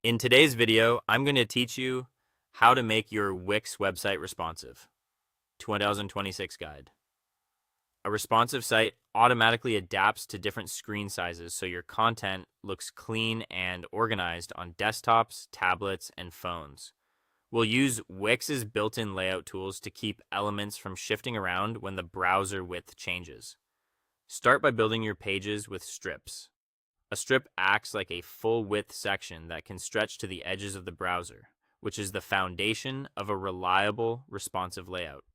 In today's video, I'm going to teach you how to make your Wix website responsive. 2026 guide. A responsive site automatically adapts to different screen sizes so your content looks clean and organized on desktops, tablets, and phones. We'll use Wix's built-in layout tools to keep elements from shifting around when the browser width changes. Start by building your pages with strips. A strip acts like a full-width section that can stretch to the edges of the browser, which is the foundation of a reliable, responsive layout.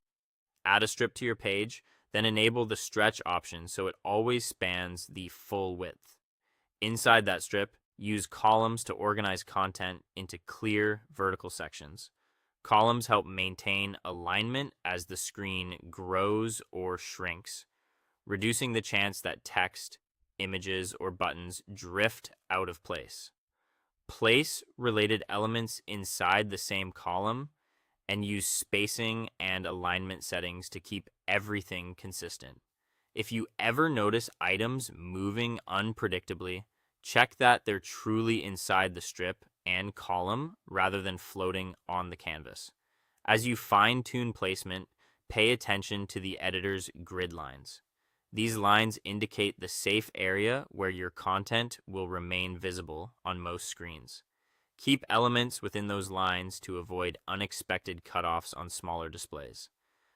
Add a strip to your page, then enable the stretch option so it always spans the full width. Inside that strip, use columns to organize content into clear vertical sections. Columns help maintain alignment as the screen grows or shrinks, reducing the chance that text, images, or buttons drift out of place. Place related elements inside the same column and use spacing and alignment settings to keep everything consistent. If you ever notice items moving unpredictably, check that they're truly inside the strip and column rather than floating on the canvas. As you fine-tune placement, pay attention to the editor's grid lines. These lines indicate the safe area where your content will remain visible on most screens. Keep elements within those lines to avoid unexpected cutoffs on smaller displays.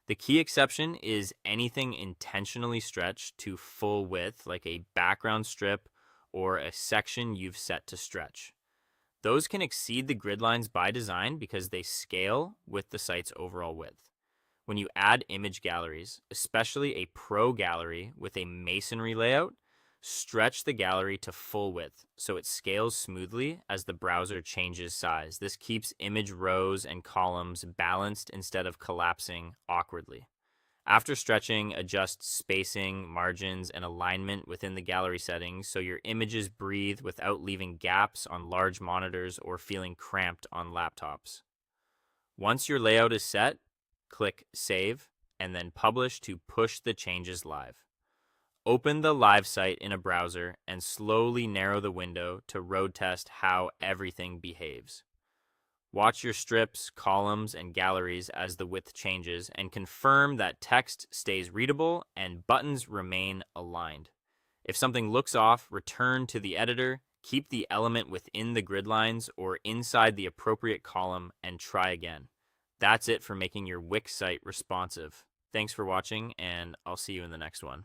The key exception is anything intentionally stretched to full width, like a background strip or a section you've set to stretch. Those can exceed the grid lines by design because they scale with the site's overall width. When you add image galleries, especially a pro gallery with a masonry layout, stretch the gallery to full width so it scales smoothly as the browser changes size. This keeps image rows and columns balanced instead of collapsing awkwardly. After stretching, adjust spacing, margins, and alignment within the gallery settings so your images breathe without leaving gaps on large monitors or feeling cramped on laptops. Once your layout is set, click Save, and then Publish to push the changes live. Open the live site in a browser and slowly narrow the window to road test how everything behaves. Watch your strips, columns, and galleries as the width changes and confirm that text stays readable and buttons remain aligned. If something looks off, return to the editor, keep the element within the grid lines or inside the appropriate column, and try again. That's it for making your Wix site responsive. Thanks for watching, and I'll see you in the next one.